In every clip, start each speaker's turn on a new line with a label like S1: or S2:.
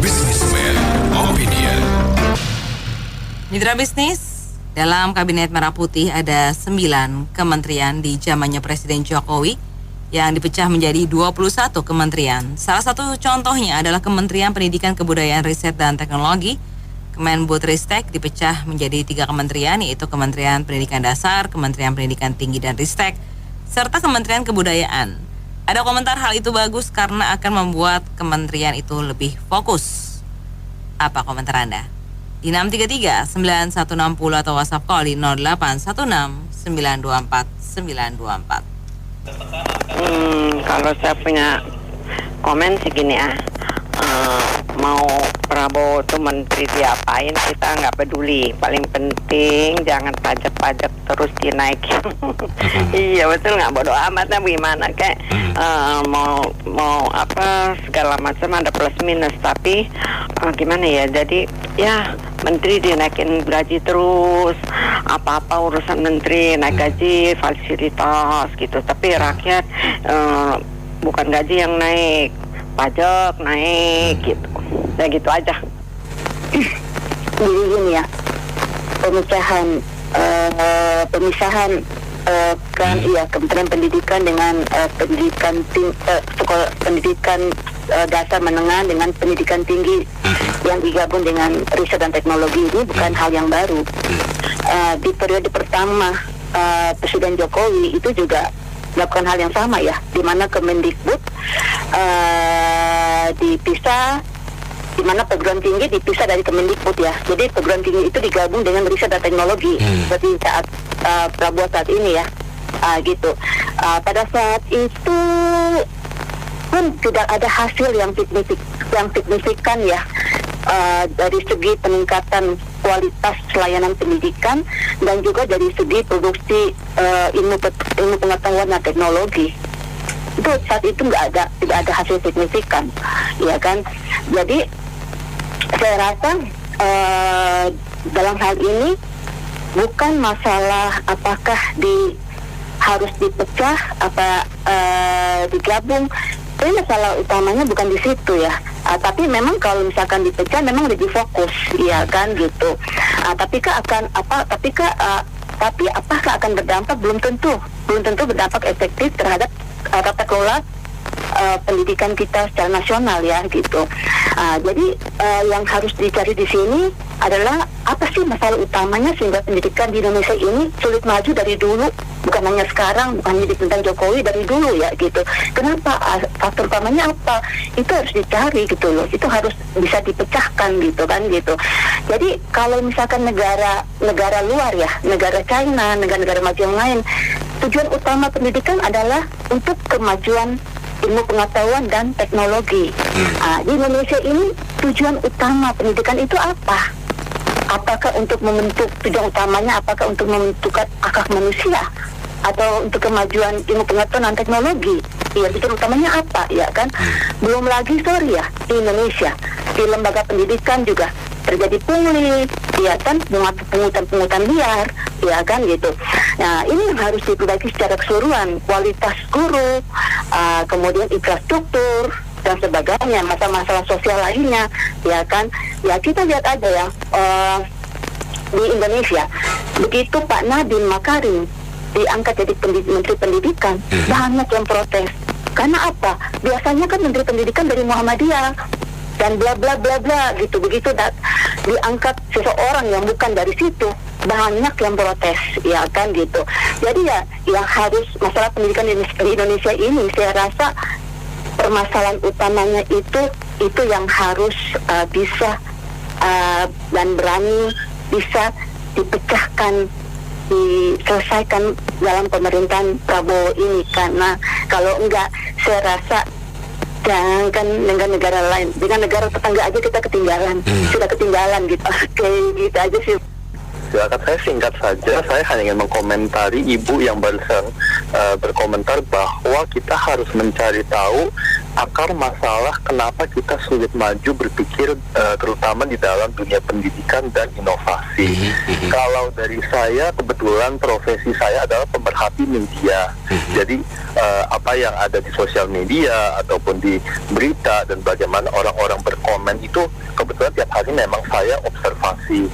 S1: Businessman Opinion.
S2: Mitra bisnis, dalam Kabinet Merah Putih ada 9 kementerian di zamannya Presiden Jokowi yang dipecah menjadi 21 kementerian. Salah satu contohnya adalah Kementerian Pendidikan Kebudayaan Riset dan Teknologi. Kemendikbudristek dipecah menjadi 3 kementerian, yaitu Kementerian Pendidikan Dasar, Kementerian Pendidikan Tinggi dan Ristek, serta Kementerian Kebudayaan. Ada komentar hal itu bagus karena akan membuat kementerian itu lebih fokus. Apa komentar Anda? Di 633-9160 atau WhatsApp call di 0816-924-924.
S3: Kalau saya punya komen sih gini ya, mau Prabowo tuh menteri diapain kita nggak peduli, paling penting jangan pajak terus dinaikin. Iya betul, nggak bodo amatnya gimana kayak mau apa segala macam ada plus minus, tapi gimana ya, jadi ya menteri dinaikin gaji terus, apa-apa urusan menteri naik gaji, fasilitas gitu, tapi rakyat bukan gaji yang naik, pajak naik gitu. Ya gitu aja.
S4: Jadi gini ya, pemisahan kan iya Kementerian Pendidikan dengan sekolah pendidikan dasar menengah dengan pendidikan tinggi yang digabung dengan riset dan teknologi ini bukan hal yang baru. Di periode pertama Presiden Jokowi itu juga melakukan hal yang sama ya, di mana Kemendikbud dipisah, di mana perguruan tinggi dipisah dari Kemendikbud ya. Jadi perguruan tinggi itu digabung dengan riset dan teknologi seperti saat Prabowo saat ini ya, gitu. Pada saat itu pun tidak ada hasil yang signifikan ya, dari segi peningkatan kualitas layanan pendidikan dan juga dari segi produksi ilmu pengetahuan dan teknologi. Itu saat itu tidak ada hasil signifikan, ya kan. Jadi saya rasa dalam hal ini bukan masalah apakah harus dipecah apa digabung. Ini masalah utamanya bukan di situ ya. Tapi memang kalau misalkan dipecah memang lebih fokus, ya kan gitu. Tapi apakah akan berdampak? Belum tentu berdampak efektif terhadap tata kelola pendidikan kita secara nasional ya gitu. Jadi yang harus dicari di sini adalah apa sih masalah utamanya sehingga pendidikan di Indonesia ini sulit maju dari dulu, bukan hanya sekarang, bukan hanya di pemerintahan Jokowi, dari dulu ya gitu. Kenapa? Faktor utamanya apa? Itu harus dicari gitu loh. Itu harus bisa dipecahkan gitu kan gitu. Jadi kalau misalkan negara luar ya, negara China, negara-negara maju yang lain, tujuan utama pendidikan adalah untuk kemajuan ilmu pengetahuan dan teknologi. Di Indonesia ini tujuan utama pendidikan itu apa? Apakah untuk membentuk, tujuan utamanya apakah untuk membentuk akal manusia atau untuk kemajuan ilmu pengetahuan dan teknologi? Ya, tujuan utamanya apa, ya kan? Belum lagi sorry ya, di Indonesia di lembaga pendidikan juga terjadi pungli, ya kan, pungutan liar, ya kan gitu. Nah, ini yang harus diperbaiki secara keseluruhan, kualitas guru, kemudian infrastruktur dan sebagainya, masalah-masalah sosial lainnya, ya kan. Ya kita lihat aja ya, di Indonesia begitu Pak Nadiem Makarim diangkat jadi Menteri Pendidikan, banyak yang protes. Karena apa? Biasanya kan Menteri Pendidikan dari Muhammadiyah dan bla bla bla bla gitu, begitu diangkat seseorang yang bukan dari situ, banyak yang protes, ya kan gitu. Jadi ya yang harus masalah pendidikan di Indonesia ini, saya rasa permasalahan utamanya itu yang harus bisa dan berani bisa dipecahkan, diselesaikan dalam pemerintahan Prabowo ini. Karena kalau enggak, saya rasa jangan dengan negara lain, dengan negara tetangga aja kita ketinggalan, sudah ketinggalan gitu. Oke, gitu aja sih.
S5: Silakan, saya singkat saja. Saya hanya ingin mengkomentari ibu yang barusan berkomentar bahwa kita harus mencari tahu akar masalah kenapa kita sulit maju berpikir, terutama di dalam dunia pendidikan dan inovasi. Kalau dari saya, kebetulan profesi saya adalah pemerhati media. Jadi apa yang ada di sosial media ataupun di berita dan bagaimana orang-orang berkomen itu kebetulan tiap hari memang saya observasi.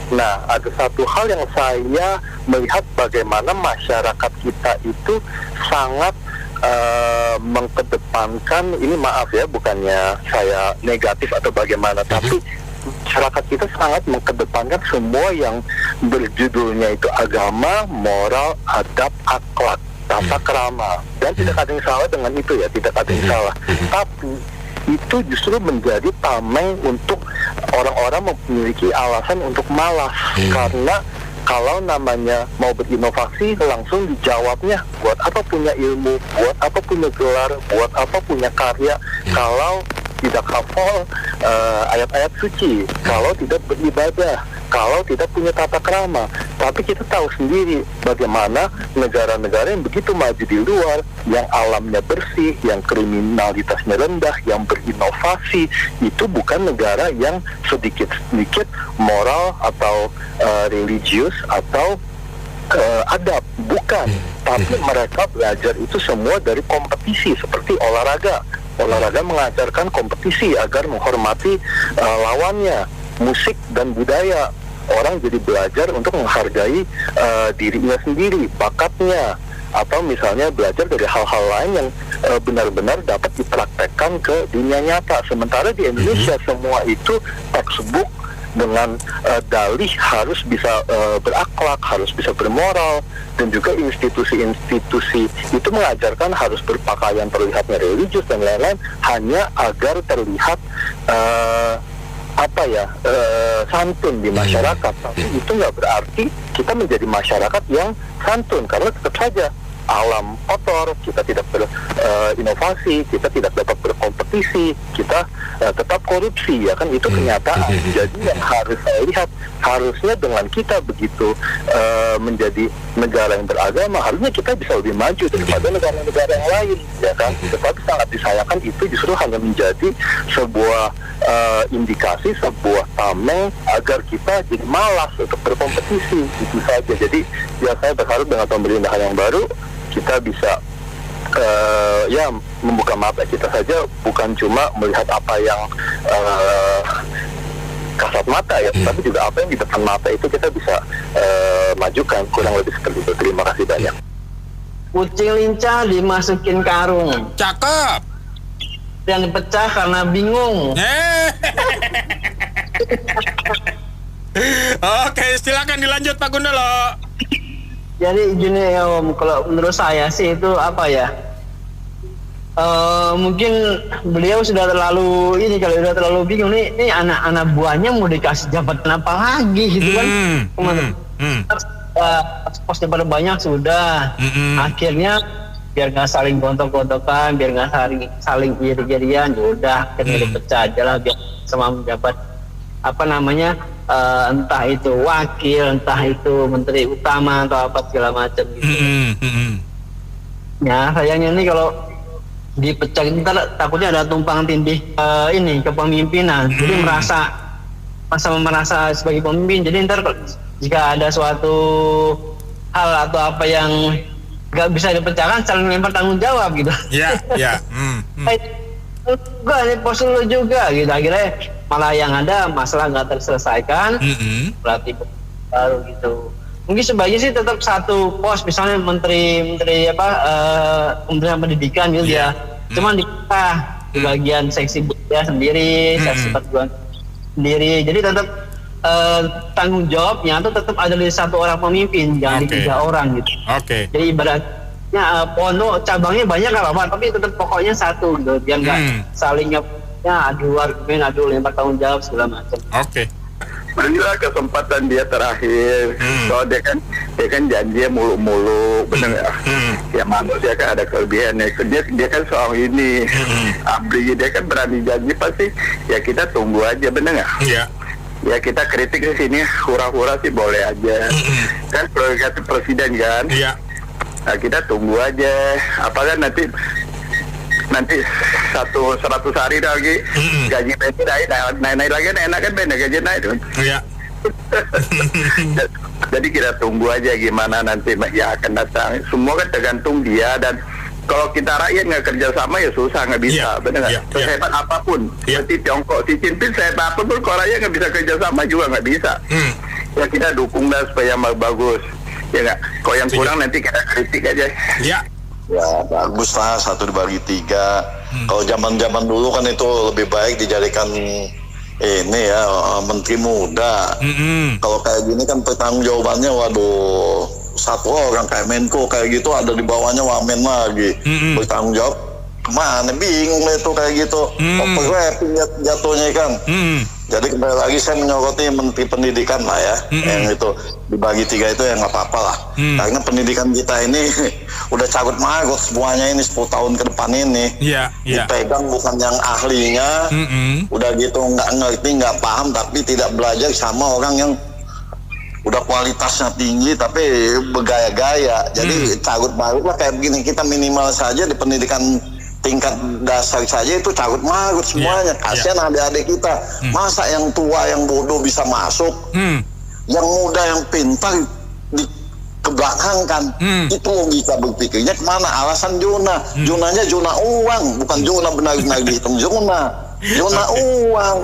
S5: Nah, ada satu hal yang saya melihat bagaimana masyarakat kita itu sangat mengkedepankan, ini maaf ya, bukannya saya negatif atau bagaimana, tapi masyarakat kita sangat mengkedepankan semua yang berjudulnya itu agama, moral, adab, akhlak, tata krama, dan tidak ada yang salah dengan itu ya, tidak ada yang salah. Tapi itu justru menjadi tameng untuk orang-orang memiliki alasan untuk malas, karena kalau namanya mau berinovasi langsung dijawabnya, buat apa punya ilmu, buat apa punya gelar, buat apa punya karya kalau tidak hafal ayat-ayat suci, kalau tidak beribadah, kalau tidak punya tata krama. Tapi kita tahu sendiri bagaimana negara-negara yang begitu maju di luar, yang alamnya bersih, yang kriminalitasnya rendah, yang berinovasi, itu bukan negara yang sedikit-sedikit moral atau religius atau adab, bukan. Tapi mereka belajar itu semua dari kompetisi, seperti olahraga. Olahraga mengajarkan kompetisi agar menghormati lawannya. Musik dan budaya, orang jadi belajar untuk menghargai dirinya sendiri, bakatnya, atau misalnya belajar dari hal-hal lain yang benar-benar dapat dipraktekkan ke dunia nyata. Sementara di Indonesia semua itu textbook dengan dalih harus bisa berakhlak, harus bisa bermoral, dan juga institusi-institusi itu mengajarkan harus berpakaian terlihatnya religius dan lain-lain, hanya agar terlihat santun di masyarakat. Tapi itu nggak berarti kita menjadi masyarakat yang santun, karena tetap saja alam kotor, kita tidak berinovasi, kita tidak dapat berkompetisi, kita tetap korupsi, ya kan, itu kenyataan. Jadi yang harus saya lihat, harusnya dengan kita begitu menjadi negara yang beragama, harusnya kita bisa lebih maju daripada negara-negara yang lain, ya kan. Tetapi sangat disayangkan itu justru hanya menjadi sebuah indikasi, sebuah tameng agar kita jadi malas untuk berkompetisi, itu saja. Jadi ya saya berharap dengan pemerintahan yang baru kita bisa membuka mata kita saja, bukan cuma melihat apa yang kasat mata ya, tapi juga apa yang di depan mata itu kita bisa majukan, kurang lebih seperti itu. Terima kasih banyak.
S6: Kucing lincah dimasukin karung,
S1: Cakep.
S6: yang dipecah karena bingung.
S1: Oke, silakan dilanjut Pak Gundolo.
S6: Jadi gini Om, kalau menurut saya sih itu apa ya? Mungkin beliau sudah terlalu kalau sudah terlalu bingung nih anak-anak buahnya mau dikasih jabatan apa lagi gitu kan? Posnya pada banyak sudah. Akhirnya biar nggak saling gontok-gontokan, biar nggak saling iri-irian, yaudah akhirnya dipecah aja lah biar sama menjabat entah itu wakil, entah itu menteri utama atau apa segala macam gitu. Ya sayangnya ini kalau dipecah ntar takutnya ada tumpang tindih kepemimpinan. Jadi merasa sebagai pemimpin. Jadi ntar jika ada suatu hal atau apa yang nggak bisa dipecahkan, saling lempar tanggung jawab gitu.
S1: Ya.
S6: Enggak, ini pos lu juga gitu. Akhirnya malah yang ada masalah nggak terselesaikan, berarti baru gitu. Mungkin sebaiknya sih tetap satu pos, misalnya menteri Kementerian Pendidikan gitu ya. Cuman di bagian seksi budaya sendiri, seksi perguruan sendiri. Jadi tetap tanggung jawabnya itu tetap ada di satu orang pemimpin, jangan di 3 orang gitu. Jadi ibaratnya pondok cabangnya banyak nggak apa-apa, tapi tetap pokoknya satu gitu, biar nggak salingnya adu argumen, adu lempar tanggung jawab segala macam.
S5: Inilah kesempatan dia terakhir. Soal dia kan janji mulu-mulu, benar nggak? Ya manusia kan ada kelebihannya. Dia kan soal ini, abdi dia kan berani janji, pasti ya kita tunggu aja, benar nggak? Ya kita kritik di sini, hura-hura sih boleh aja. Kan prerogatif presiden kan. Nah kita tunggu aja. Apakah nanti nanti 100 hari lagi gaji PNS naik lagi, enak kan PNS gaji naik tuh.
S1: Iya.
S5: Jadi kita tunggu aja gimana nanti yang akan datang. Semua kan tergantung dia, dan kalau kita rakyat nggak kerjasama ya susah, nggak bisa, benar nggak? Sehebat apapun, seperti Tiongkok, Xi Jinping sehebat apapun, kalau rakyat nggak bisa kerjasama juga nggak bisa. Ya kita dukunglah supaya bagus, ya nggak? Kalau yang kurang nanti kita kritik aja.
S1: Ya.
S7: Ya bagus lah 1/3. Kalau zaman dulu kan itu lebih baik dijadikan ini ya menteri muda. Kalau kayak gini kan pertanggung jawabannya, waduh, satu orang kayak Menko kayak gitu ada di bawahnya wamen lagi. Bertanggung jawab kemana, bingung itu kayak gitu. Overlapping jatuhnya kan. Jadi kembali lagi saya menyoroti Menteri Pendidikan lah ya, yang itu dibagi 3 itu ya nggak apa-apa lah. Karena pendidikan kita ini udah carut marut semuanya ini 10 tahun ke depan ini. Dipegang bukan yang ahlinya, udah gitu nggak ngerti, nggak paham, tapi tidak belajar sama orang yang udah kualitasnya tinggi tapi bergaya-gaya. Jadi carut marut lah kayak begini. Kita minimal saja di pendidikan tingkat dasar saja itu carut marut semuanya. Kasihan adik-adik kita. Masa yang tua yang bodoh bisa masuk, yang muda yang pintar dikebelakangkan. Itu logika berpikirnya kemana? Alasan zona, zonanya zona uang, bukan zona benar-benar dihitung zona uang.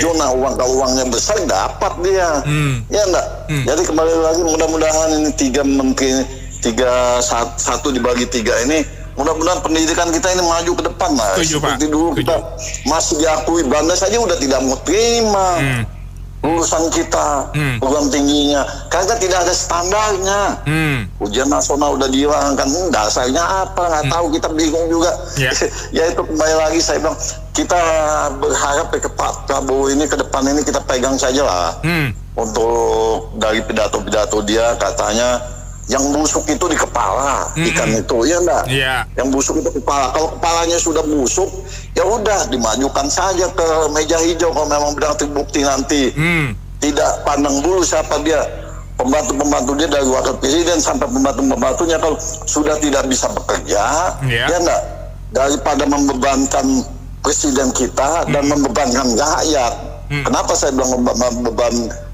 S7: Zona uang, kalau uangnya besar dapat dia. Ya enggak? Jadi kembali lagi, mudah-mudahan ini 3 menteri, 1 dibagi 3 ini, mudah-mudahan pendidikan kita ini maju ke depan lah. Seperti dulu kita masih diakui Belanda saja udah tidak mau terima lulusan kita perguruan tingginya, karena tidak ada standarnya. Ujian nasional udah dihilangkan, dasarnya apa nggak tahu, kita bingung juga. Ya itu kembali lagi saya bilang, kita berharap ke Pak Prabowo ini ke depan ini kita pegang saja lah. Untuk dari pidato-pidato dia katanya yang busuk itu di kepala ikan itu, ya enggak? Yang busuk itu kepala. Kalau kepalanya sudah busuk, ya udah dimajukan saja ke meja hijau kalau memang benar terbukti nanti. Tidak pandang bulu siapa dia, pembantu-pembantu dia dari wakil presiden sampai pembantu-pembantunya, kalau sudah tidak bisa bekerja, ya enggak? Daripada membebankan presiden kita dan membebankan rakyat. Kenapa saya bilang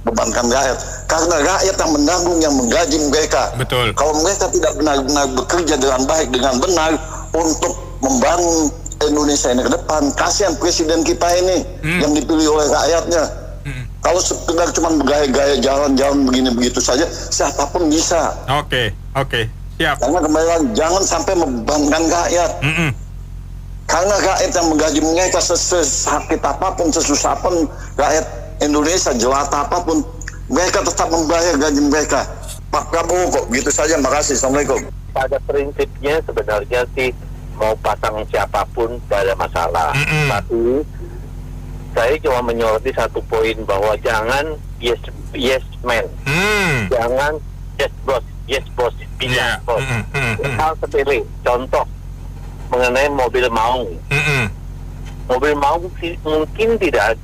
S7: bebankan rakyat? Karena rakyat yang menanggung, yang menggaji mereka.
S1: Betul.
S7: Kalau mereka tidak benar-benar bekerja dengan baik, dengan benar untuk membangun Indonesia ini ke depan, kasihan presiden kita ini yang dipilih oleh rakyatnya. Kalau sekedar cuma bergaya-gaya jalan-jalan begini begitu saja, siapapun bisa.
S1: Oke, siap.
S7: Karena kembali lagi, jangan sampai membebankan rakyat. Karena rakyat yang menggaji mereka sesakit apapun, sesusah apapun, rakyat Indonesia jelata apapun, mereka tetap membayar gaji mereka. Pak Prabowo kok gitu saja. Makasih. Assalamualaikum.
S5: Pada prinsipnya sebenarnya sih mau pasang siapapun tidak ada masalah. Tapi saya cuma menyoroti satu poin, bahwa jangan yes man, jangan yes boss, pindah bos. Hal sepele, contoh mengenai mobil maung. Mobil maung mungkin tidak,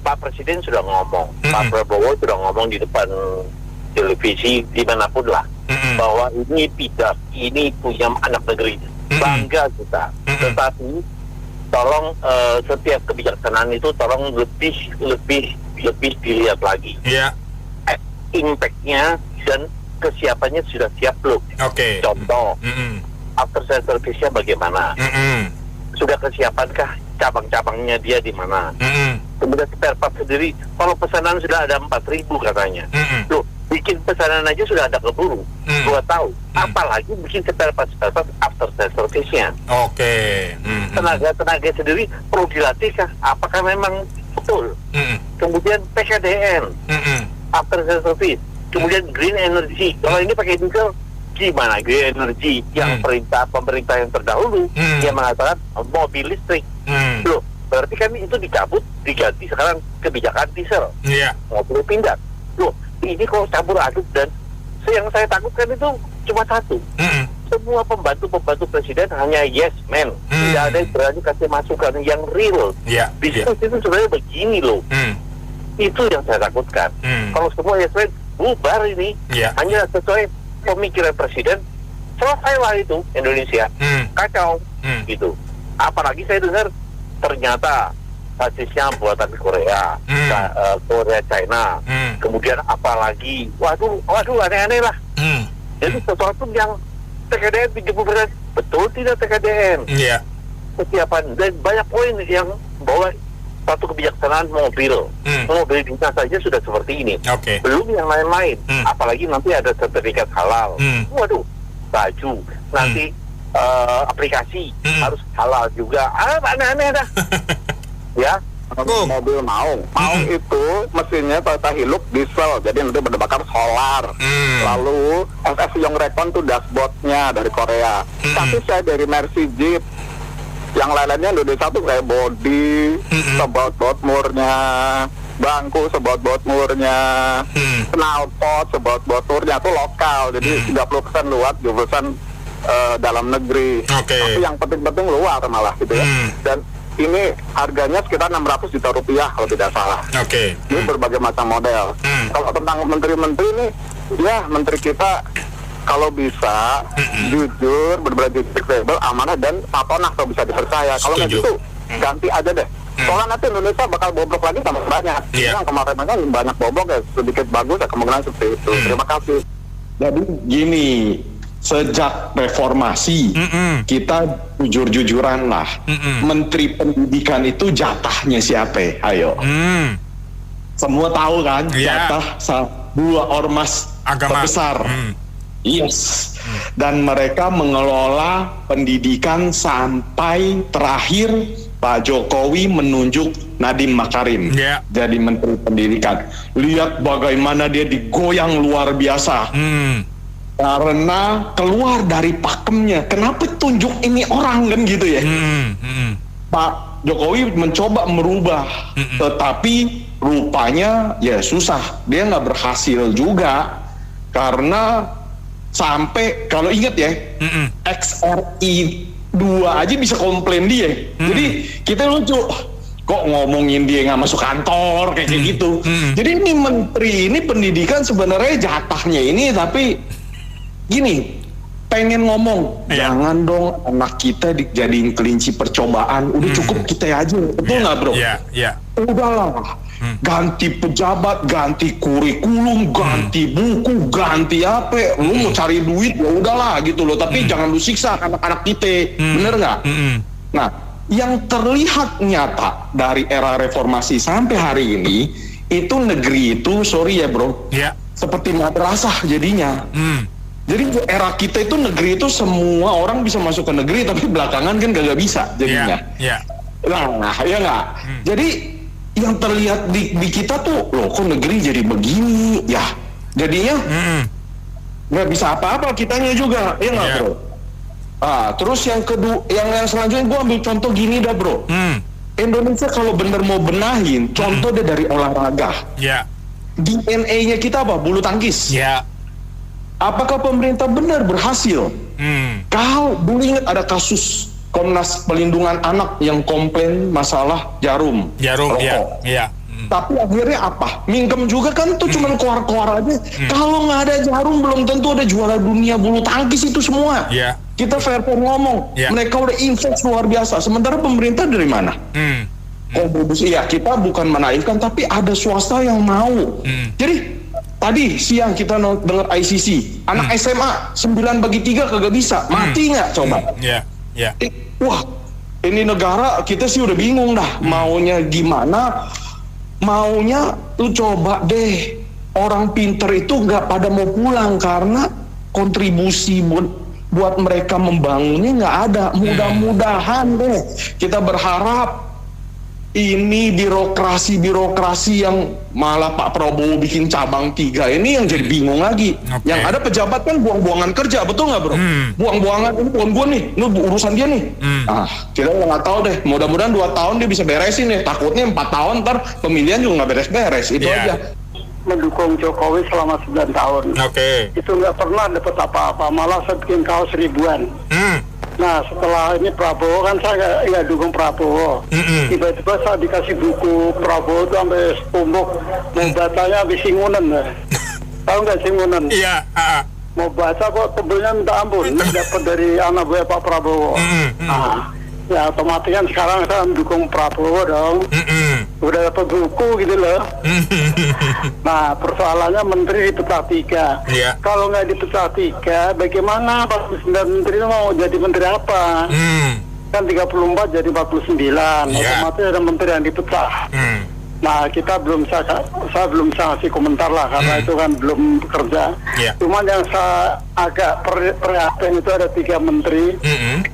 S5: Pak Presiden sudah ngomong, Pak Prabowo sudah ngomong di depan televisi dimanapun lah, bahwa ini pidak, ini punya anak negeri, bangga kita. Tetapi tolong setiap kebijaksanaan itu tolong lebih dilihat lagi. Impact-nya dan kesiapannya sudah siap belum? Contoh, after sales service-nya bagaimana? Sudah kesiapankah cabang-cabangnya dia di mana? Kemudian spare part sendiri, kalau pesanan sudah ada 4.000 katanya. Loh, bikin pesanan aja sudah ada keburu 2 tahun. Apalagi bikin spare part after sales service-nya. Tenaga sendiri perlu dilatihkah? Apakah memang betul? Kemudian PKDN, after sales service. Kemudian green energy. Kalau ini pakai diesel, gimana green energy yang pemerintah yang terdahulu yang mengatakan mobil listrik. Loh, berarti kan itu dicabut, diganti sekarang kebijakan diesel. Mobil pindah. Loh, ini kok campur aduk, dan yang saya takutkan itu cuma satu. Semua pembantu presiden hanya yes man. Tidak ada yang berani kasih masukan yang real. Bisnis itu sebenarnya begini loh. Itu yang saya takutkan. Kalau semua yes man bubar ini, hanya sesuai pemikiran presiden, selesailah itu Indonesia. Kacau gitu. apalagi saya dengar ternyata basisnya buatan Korea, Korea China. Kemudian apalagi, waduh aneh-aneh lah. Jadi sesuatu yang TKDN 70%, betul tidak TKDN?
S1: Iya.
S5: Kesiapan dan banyak poin yang bawa satu kebijaksanaan mobil. Mobil dinas saja sudah seperti ini.
S1: Oke.
S5: Belum yang lain-lain. Apalagi nanti ada sertifikat halal. Waduh, baju nanti aplikasi harus halal juga. Aneh-aneh dah. Ya.
S7: Mobil Maung itu mesinnya Toyota Hilux diesel, jadi nanti berbakar solar. Lalu SS Yongrekon tuh dashboardnya dari Korea. Tapi saya dari Mercy Jeep, yang lain-lainnya Indonesia tuh kayak body, sebaut-baut murnya, bangku sebaut-baut murnya, knalpot sebaut-baut murnya tuh lokal, jadi 30% luar, 20% dalam negeri. Tapi yang penting-penting luar malah gitu ya. Dan ini harganya sekitar 600 juta rupiah kalau tidak salah. Ini berbagai macam model. Kalau tentang menteri-menteri nih, ya menteri kita kalau bisa jujur, benar-benar fleksibel, amanah dan patonah kalau bisa dipercaya. Kalau nggak gitu, ganti aja deh. Soalnya nanti Indonesia bakal bobrok lagi tambah banyak. Yang kemarin kan banyak bobrok ya, sedikit bagus ya, kemungkinan seperti itu. Terima kasih.
S8: Jadi gini, sejak reformasi kita jujur-jujuran lah. Menteri Pendidikan itu jatahnya siapa? Ayo. Semua tahu kan? Jatah dua ormas
S1: agama
S8: terbesar. Yes. Dan mereka mengelola pendidikan sampai terakhir Pak Jokowi menunjuk Nadiem Makarim jadi Menteri Pendidikan. Lihat bagaimana dia digoyang luar biasa. Karena keluar dari pakemnya. Kenapa tunjuk ini orang kan gitu ya? Pak Jokowi mencoba merubah, tetapi rupanya ya susah. Dia nggak berhasil juga karena sampai kalau ingat ya, XRI 2 aja bisa komplain dia. Jadi kita lucu. Kok ngomongin dia nggak masuk kantor kayak gitu. Jadi ini menteri ini pendidikan sebenarnya jatahnya ini tapi gini, pengen ngomong, jangan dong anak kita dijadiin kelinci percobaan, udah cukup kita aja, betul nggak bro? Udahlah, ganti pejabat, ganti kurikulum, ganti buku, ganti apa, lu mau cari duit ya udahlah gitu loh, tapi jangan lu siksa anak-anak kita, bener nggak? Nah, yang terlihat nyata dari era reformasi sampai hari ini, itu negeri itu, sorry ya bro, seperti madrasah jadinya. Jadi era kita itu negeri itu semua orang bisa masuk ke negeri tapi belakangan kan gak bisa jadinya. Nah, ya nggak. Jadi yang terlihat di kita tuh, loh kok negeri jadi begini ya. Jadinya nggak bisa apa-apa kitanya juga, ya nggak bro. Terus yang kedua, yang selanjutnya gue ambil contoh gini dah bro. Indonesia kalau bener mau benahin, contoh deh dari olahraga. DNA-nya kita apa? Bulu tangkis. Apakah pemerintah benar berhasil? Kalau dulu ingat ada kasus Komnas Pelindungan Anak yang komplain masalah jarum rokok. Tapi akhirnya apa? Mingkem juga kan tuh cuman keluar-keluar aja. Kalau nggak ada jarum belum tentu ada juara dunia bulu tangkis itu semua. Kita fair ngomong. Mereka udah invest luar biasa. Sementara pemerintah dari mana? Kontribusi ya kita bukan menaikkan tapi ada swasta yang mau. Jadi tadi siang kita dengar ICC, anak SMA 9/3 kagak bisa, mati nggak coba? Wah, ini negara kita sih udah bingung dah, maunya gimana? Maunya tuh coba deh, orang pinter itu nggak pada mau pulang karena kontribusi buat mereka membangunnya nggak ada. Mudah-mudahan deh, kita berharap ini birokrasi yang malah Pak Prabowo bikin cabang 3 ini yang jadi bingung lagi. Yang ada pejabat kan buang-buangan kerja, betul nggak bro? Buang-buangan, ini bukan gua nih, ini urusan dia nih. Kita nggak tahu deh, mudah-mudahan 2 tahun dia bisa beresin nih. Takutnya 4 tahun ntar pemilihan juga nggak beres-beres, itu aja.
S9: Mendukung Jokowi selama 9 tahun. Itu nggak pernah dapat apa-apa, malah saya bikin kaos ribuan. Nah setelah ini Prabowo kan saya nggak dukung Prabowo. Tiba-tiba saya dikasih buku Prabowo itu sampai setumpuk, mau bacanya habis singunan. Tahu nggak singunan? Mau baca kok tebelnya minta ampun. Dapat dari anak gue Pak Prabowo. Ya otomatis kan sekarang saya mendukung Prabowo dong. Udah dapat buku gitu loh. Nah persoalannya menteri dipecah 3. Kalau nggak dipecah 3, bagaimana 49 menteri itu mau jadi menteri apa? Kan 34 jadi 49. Otomatis ada menteri yang dipecah. Nah kita saya belum bisa ngasih komentar lah karena itu kan belum bekerja. Cuman yang saya agak prihatin itu ada 3 menteri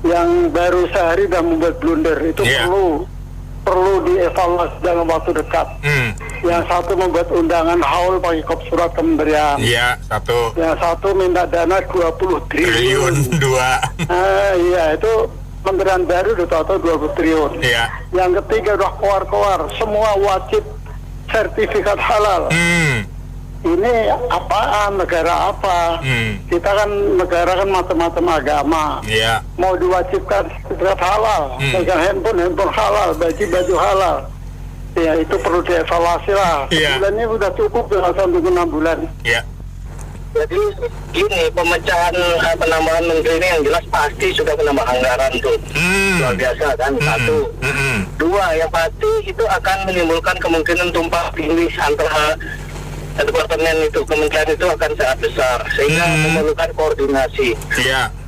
S9: yang baru sehari dan membuat blunder. Itu perlu dievaluasi dalam waktu dekat. Yang satu membuat undangan haul pakai kop surat kementerian.
S1: Satu.
S9: Yang satu minta dana 20 triliun.
S1: 2.
S9: Iya itu Kementerian baru udah tahu 20 triliun. Yang ketiga udah keluar semua wajib sertifikat halal. Ini apaan? Negara apa? Kita kan negara kan macam-macam agama. Mau diwajibkan sertifikat halal, pegang handphone halal, baju halal. Ya itu perlu dievaluasi lah. Bulan ini udah cukup dengan sampai 6 bulan.
S5: Jadi gini, pemecahan penambahan menteri ini yang jelas pasti sudah menambah anggaran tuh. Luar biasa kan, 1. 2, yang pasti itu akan menimbulkan kemungkinan tumpang tindih antara departemen itu, kementerian itu akan sangat besar. Sehingga memerlukan koordinasi.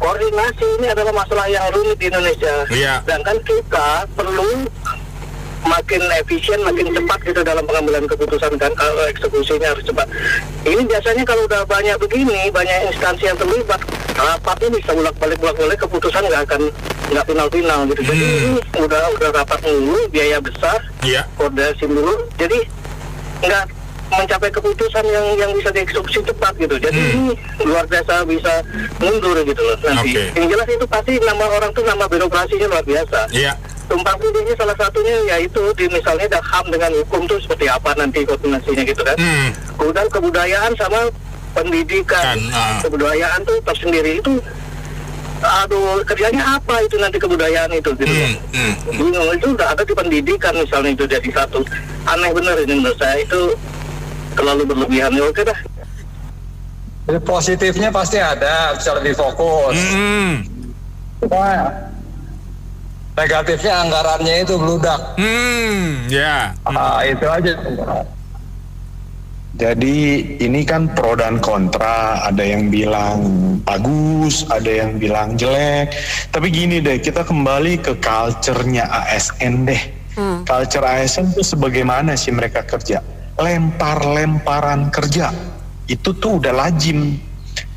S5: Koordinasi ini adalah masalah yang rumit di Indonesia. Sedangkan kita perlu makin efisien, makin cepat gitu dalam pengambilan keputusan kan, kalau eksekusinya harus cepat. Ini biasanya kalau udah banyak begini, banyak instansi yang terlibat, rapatnya bisa bolak-balik keputusan nggak final gitu. Jadi ini udah rapat dulu, biaya besar, koordinasi dulu, jadi nggak mencapai keputusan yang bisa dieksekusi cepat gitu. Jadi ini luar biasa bisa mundur gitu loh nanti. Yang jelas itu pasti nama orang tuh nama birokrasinya luar biasa. Tumpang tindihnya salah satunya yaitu di misalnya HAM dengan hukum tuh seperti apa nanti koordinasinya gitu kan. Kemudian kebudayaan sama pendidikan. Kebudayaan tuh tersendiri itu kerjanya apa itu nanti kebudayaan itu gitu. Bingung, itu udah ada di pendidikan misalnya itu jadi satu. Aneh bener ini menurut saya, itu terlalu berlebihan. Ya oke dah.
S10: Jadi positifnya pasti ada, bisa lebih fokus. Negatifnya anggarannya itu bludak. Itu aja.
S8: Jadi ini kan pro dan kontra, ada yang bilang bagus, ada yang bilang jelek. Tapi gini deh, kita kembali ke culture-nya ASN deh. Culture ASN itu sebagaimana sih mereka kerja? Lempar-lemparan kerja. Itu tuh udah lazim.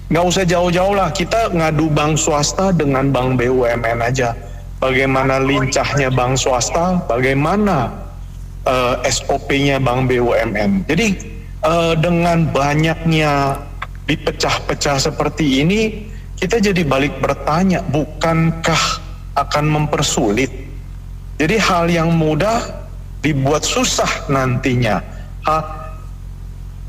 S8: Nggak usah jauh-jauh lah, kita ngadu bank swasta dengan bank BUMN aja. Bagaimana lincahnya bank swasta, bagaimana SOP-nya bank BUMN. Jadi dengan banyaknya dipecah-pecah seperti ini, kita jadi balik bertanya, bukankah akan mempersulit? Jadi hal yang mudah dibuat susah nantinya.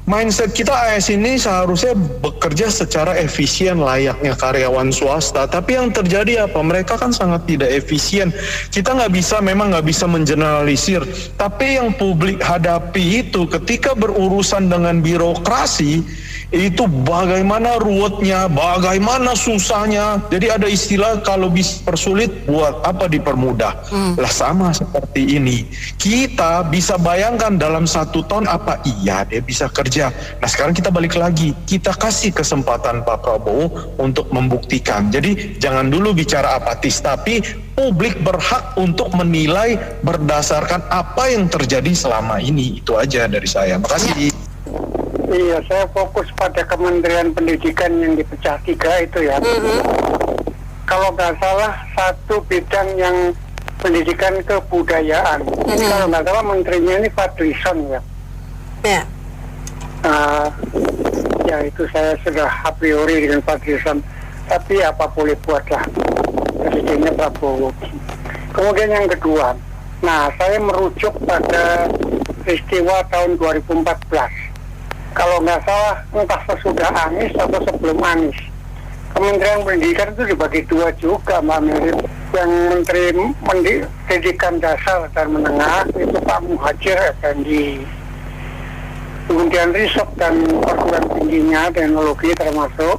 S8: Mindset kita AS ini seharusnya bekerja secara efisien layaknya karyawan swasta, tapi yang terjadi apa? Mereka kan sangat tidak efisien. Kita memang nggak bisa mengeneralisir, tapi yang publik hadapi itu ketika berurusan dengan birokrasi, itu bagaimana ruwetnya, bagaimana susahnya. Jadi ada istilah kalau bisa persulit, buat apa dipermudah. Lah sama seperti ini. Kita bisa bayangkan dalam 1 tahun apa iya dia bisa kerja. Nah sekarang kita balik lagi, kita kasih kesempatan Pak Prabowo untuk membuktikan. Jadi jangan dulu bicara apatis, tapi publik berhak untuk menilai berdasarkan apa yang terjadi selama ini. Itu aja dari saya. Makasih.
S9: Iya, saya fokus pada Kementerian Pendidikan yang dipecah 3 itu ya. Kalau nggak salah satu bidang yang pendidikan kebudayaan. Kalau nggak salah menterinya ini Fadlizon ya. Ya itu saya sudah a priori dengan Fadlizon. Tapi apa boleh buatlah. Presidennya Prabowo. Kemudian yang kedua, nah saya merujuk pada peristiwa tahun 2014. Kalau nggak salah entah sesudah Anies atau sebelum Anies, Kementerian Pendidikan itu dibagi 2 juga Mbak Mary. Yang Menteri Pendidikan Dasar dan Menengah itu Pak Muhadjir Effendi. Kemudian riset dan perguruan tingginya, teknologi termasuk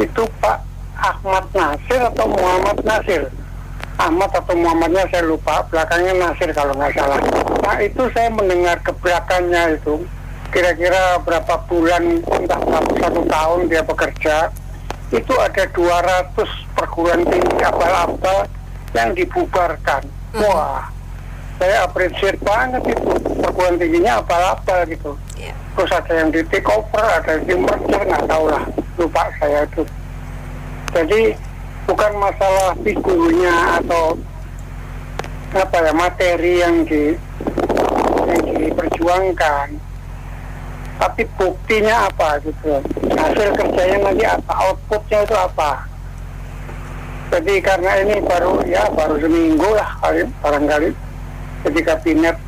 S9: itu Pak Ahmad Nasir atau Muhammad Nasir. Ahmad atau Muhammadnya saya lupa, belakangnya Nasir kalau nggak salah. Nah itu saya mendengar ke belakangnya itu, kira-kira berapa bulan, entah berapa 1 tahun dia bekerja, itu ada 200 perguruan tinggi abal-abal yang dibubarkan. Wah, saya appreciate banget itu, perguruan tingginya abal-abal gitu. Terus ada yang di take over, ada yang di merger, nggak tahu lah, lupa saya itu. Jadi bukan masalah figurnya atau apa ya, materi yang diperjuangkan, tapi buktinya apa gitu, hasil kerjanya nanti apa, outputnya itu apa. Jadi karena ini baru seminggu lah barangkali jadi kabinet,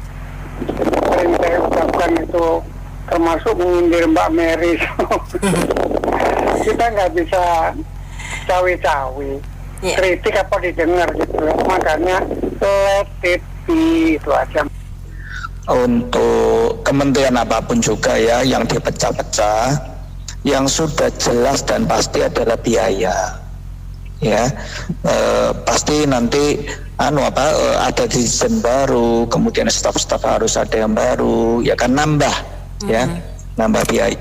S9: yang saya ucapkan itu termasuk mengindir Mbak Mary. Kita nggak bisa cawe-cawe, kritik apa didengar gitu, makanya let it be, itu aja.
S11: Untuk kementerian apapun juga ya yang dipecah-pecah, yang sudah jelas dan pasti adalah biaya, ya. Pasti nanti ada dirjen baru, kemudian staf-staf harus ada yang baru, ya kan, nambah biaya.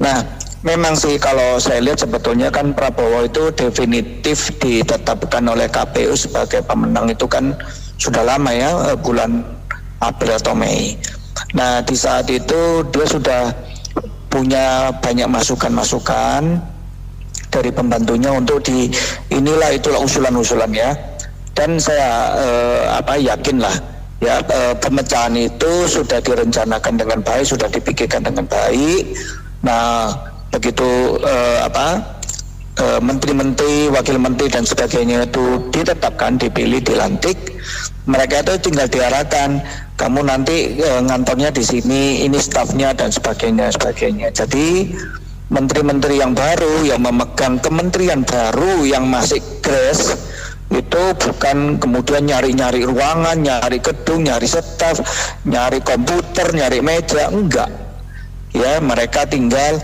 S11: Nah, memang sih kalau saya lihat sebetulnya kan Prabowo itu definitif ditetapkan oleh KPU sebagai pemenang itu kan sudah lama ya, bulan April atau Mei. Nah, di saat itu dia sudah punya banyak masukan-masukan dari pembantunya untuk inilah itulah usulan-usulan ya. Dan saya yakin lah ya, pemecahan itu sudah direncanakan dengan baik, sudah dipikirkan dengan baik. Nah, begitu menteri-menteri, wakil menteri dan sebagainya itu ditetapkan, dipilih, dilantik, mereka itu tinggal diarahkan, kamu nanti ngantornya di sini, ini stafnya dan sebagainya. Jadi menteri-menteri yang baru yang memegang kementerian baru yang masih grace itu bukan kemudian nyari-nyari ruangan, nyari gedung, nyari staf, nyari komputer, nyari meja, enggak. Ya, mereka tinggal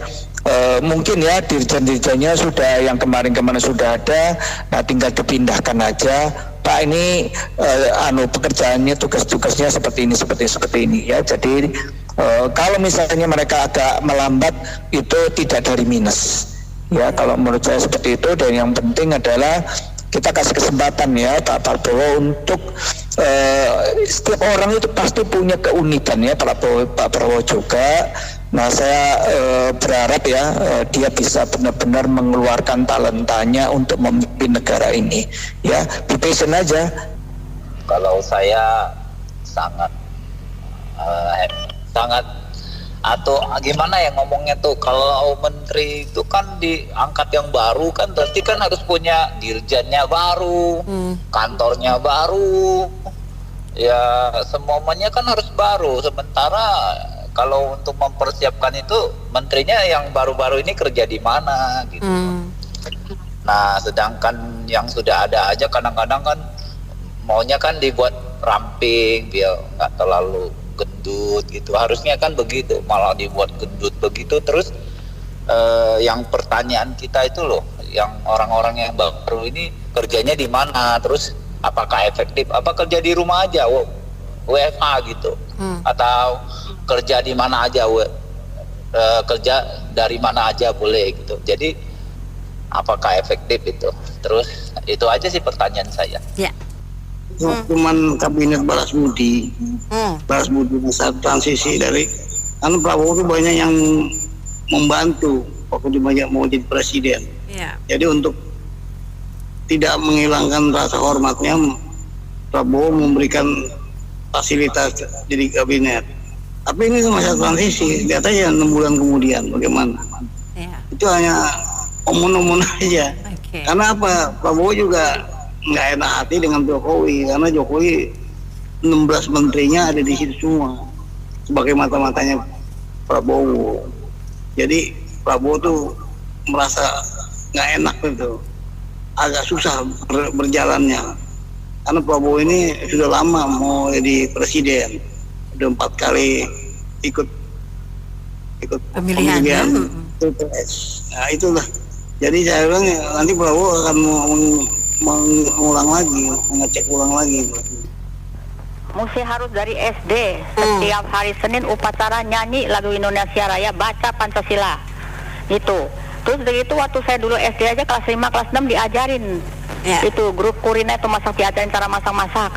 S11: mungkin ya dirjen-dirjennya sudah yang kemarin-kemarin sudah ada, nah tinggal dipindahkan aja. Pak, ini pekerjaannya, tugas-tugasnya seperti ini ya. Jadi kalau misalnya mereka agak melambat itu tidak dari minus. Ya, kalau menurut saya seperti itu. Dan yang penting adalah kita kasih kesempatan ya Pak Prabowo untuk setiap orang itu pasti punya keunikan ya, Pak Prabowo juga. Nah, saya berharap ya dia bisa benar-benar mengeluarkan talentanya untuk memimpin negara ini ya. Be patient aja.
S12: Kalau saya sangat atau gimana ya ngomongnya tuh, kalau menteri itu kan diangkat yang baru kan berarti kan harus punya dirjennya baru, kantornya baru, ya semuanya kan harus baru. Sementara kalau untuk mempersiapkan itu menterinya yang baru-baru ini kerja di mana gitu. Nah, sedangkan yang sudah ada aja kadang-kadang kan maunya kan dibuat ramping biar nggak terlalu gendut gitu. Harusnya kan begitu, malah dibuat gendut begitu. Terus yang pertanyaan kita itu loh, yang orang-orang yang baru ini kerjanya di mana, terus apakah efektif, apa kerja di rumah aja WFH gitu, atau kerja di mana aja, kerja dari mana aja boleh gitu. Jadi apakah efektif itu? Terus itu aja sih pertanyaan saya.
S2: Ya.
S13: Cuman kabinet Balas Budi masa transisi dari karena Prabowo itu banyak yang membantu waktu dia mau jadi presiden. Jadi untuk tidak menghilangkan rasa hormatnya, Prabowo memberikan fasilitas di kabinet. Tapi ini masa transisi, lihat aja 6 bulan kemudian bagaimana. Itu hanya omong-omong aja. Karena apa? Prabowo juga nggak enak hati dengan Jokowi, karena Jokowi 16 menterinya ada di situ semua sebagai mata-matanya Prabowo. Jadi Prabowo tuh merasa nggak enak gitu, agak susah berjalannya, karena Prabowo ini sudah lama mau jadi presiden, udah 4 kali ikut pemilihan TPS. Nah itulah, jadi saya bilang nanti Prabowo akan mengulang lagi, mengecek ulang lagi.
S4: Mesti harus dari SD. Setiap hari Senin upacara nyanyi lagu Indonesia Raya, baca Pancasila. Itu. Terus begitu waktu saya dulu SD aja kelas 5, kelas 6 diajarin. Itu grup Kurina itu masak, diajarin cara masak-masak.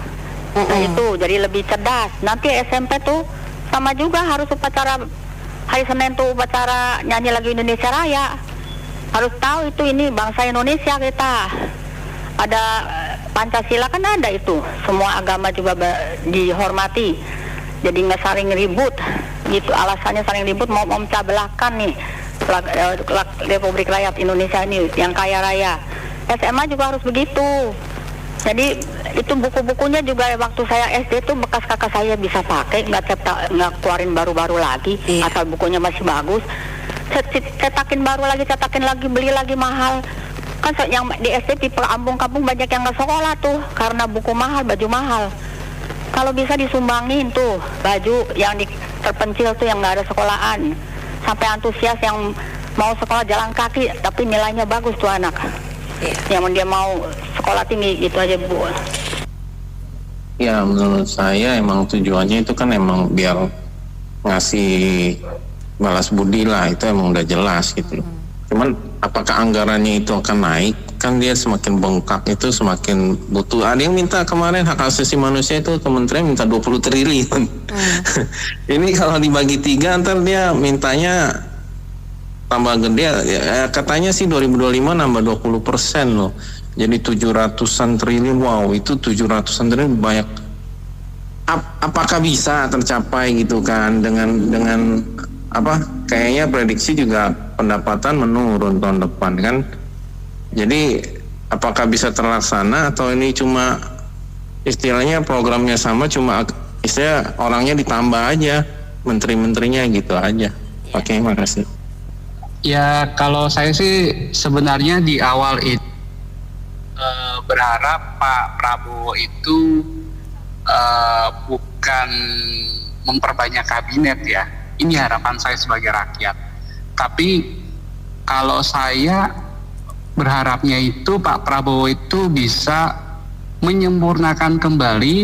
S4: Nah itu jadi lebih cerdas. Nanti SMP tuh sama juga harus upacara hari Senin tuh upacara nyanyi lagu Indonesia Raya. Harus tahu itu ini bangsa Indonesia kita. Ada Pancasila kan ada itu, semua agama juga dihormati. Jadi nggak saling ribut, gitu. Alasannya saling ribut mau memecah belahkan nih Republik Rakyat Indonesia ini yang kaya raya. SMA juga harus begitu. Jadi itu buku-bukunya juga waktu saya SD tuh bekas kakak saya bisa pakai, nggak keluarin baru-baru lagi, asal bukunya masih bagus. Cetakin baru lagi, cetakin lagi, beli lagi mahal. Kan yang di SD di kampung-kampung banyak yang nggak sekolah tuh karena buku mahal, baju mahal. Kalau bisa disumbangin tuh baju yang terpencil tuh yang nggak ada sekolahan, sampai antusias yang mau sekolah jalan kaki tapi nilainya bagus tuh anak. Yang dia mau sekolah tinggi gitu aja Bu.
S14: Ya menurut saya emang tujuannya itu kan emang biar ngasih balas budi lah, itu emang udah jelas gitu. Cuman apakah anggarannya itu akan naik? Kan dia semakin bengkak itu semakin butuh. Ada yang minta kemarin hak asasi manusia itu kementerian minta 20 triliun. Ini kalau dibagi 3 ntar dia mintanya tambah gede. Ya, katanya sih 2025 nambah 20% loh. Jadi 700-an triliun. Wow, itu 700-an triliun banyak. Apakah bisa tercapai gitu kan dengan apa? Kayaknya prediksi juga pendapatan menurun tahun depan kan. Jadi apakah bisa terlaksana atau ini cuma istilahnya programnya sama, cuma istilahnya orangnya ditambah aja, menteri-menterinya gitu aja. Oke, makasih.
S15: Ya kalau saya sih sebenarnya di awal itu berharap Pak Prabowo itu bukan memperbanyak kabinet ya. Ini harapan saya sebagai rakyat. Tapi kalau saya berharapnya itu Pak Prabowo itu bisa menyempurnakan kembali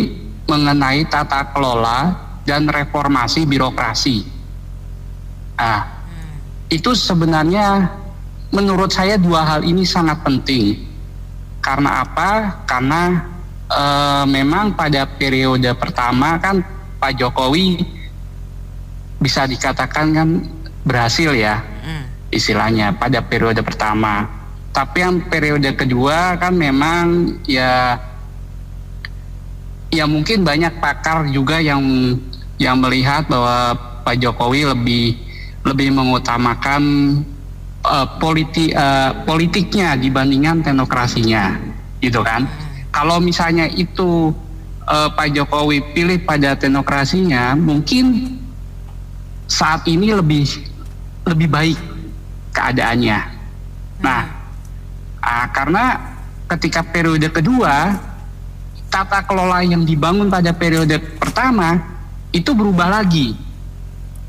S15: mengenai tata kelola dan reformasi birokrasi. Itu sebenarnya menurut saya 2 hal ini sangat penting. Karena apa? Karena memang pada periode pertama kan Pak Jokowi bisa dikatakan kan berhasil ya istilahnya pada periode pertama. Tapi yang periode kedua kan memang ya mungkin banyak pakar juga yang melihat bahwa Pak Jokowi lebih mengutamakan politiknya dibandingkan teknokrasinya, gitu kan? Kalau misalnya itu Pak Jokowi pilih pada teknokrasinya, mungkin saat ini lebih baik keadaannya. Nah, karena ketika periode kedua tata kelola yang dibangun pada periode pertama itu berubah lagi,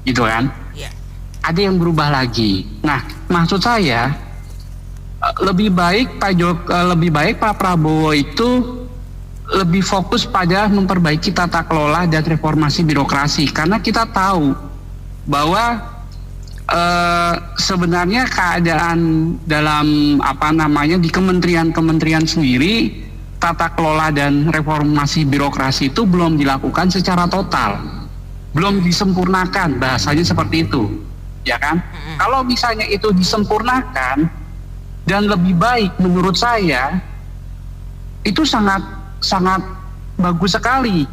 S15: gitu kan? Ada yang berubah lagi. Nah, maksud saya lebih baik Pak Prabowo itu lebih fokus pada memperbaiki tata kelola dan reformasi birokrasi, karena kita tahu bahwa sebenarnya keadaan dalam di kementerian-kementerian sendiri tata kelola dan reformasi birokrasi itu belum dilakukan secara total, belum disempurnakan, bahasanya seperti itu, ya kan? Kalau misalnya itu disempurnakan dan lebih baik, menurut saya itu sangat bagus sekali.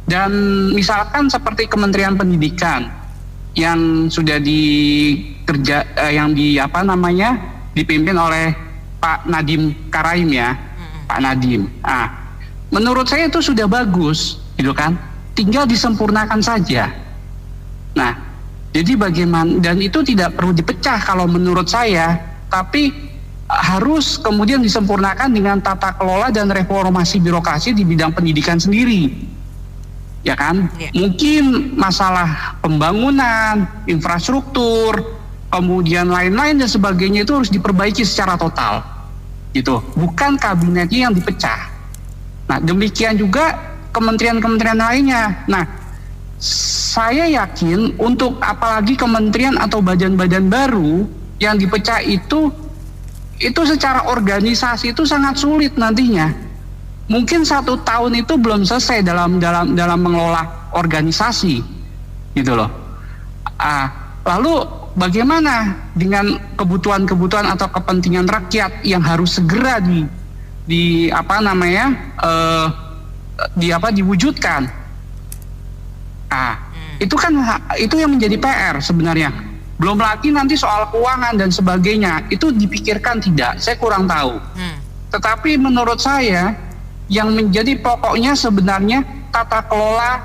S15: Dan misalkan seperti Kementerian Pendidikan yang sudah dipimpin oleh Pak Nadiem Karaim ya, Pak Nadiem. Menurut saya itu sudah bagus, gitu kan? Tinggal disempurnakan saja. Nah, jadi bagaimana, dan itu tidak perlu dipecah kalau menurut saya, tapi harus kemudian disempurnakan dengan tata kelola dan reformasi birokrasi di bidang pendidikan sendiri. Ya kan, mungkin masalah pembangunan, infrastruktur, kemudian lain-lain dan sebagainya itu harus diperbaiki secara total. gitu, bukan kabinetnya yang dipecah. Nah, demikian juga kementerian-kementerian lainnya. Nah, saya yakin untuk apalagi kementerian atau badan-badan baru yang dipecah itu secara organisasi itu sangat sulit nantinya. Mungkin 1 tahun itu belum selesai dalam mengelola organisasi, gitu loh. Lalu bagaimana dengan kebutuhan-kebutuhan atau kepentingan rakyat yang harus segera diwujudkan? Itu yang menjadi PR sebenarnya. Belum lagi nanti soal keuangan dan sebagainya, itu dipikirkan tidak? Saya kurang tahu. Tetapi menurut saya yang menjadi pokoknya sebenarnya tata kelola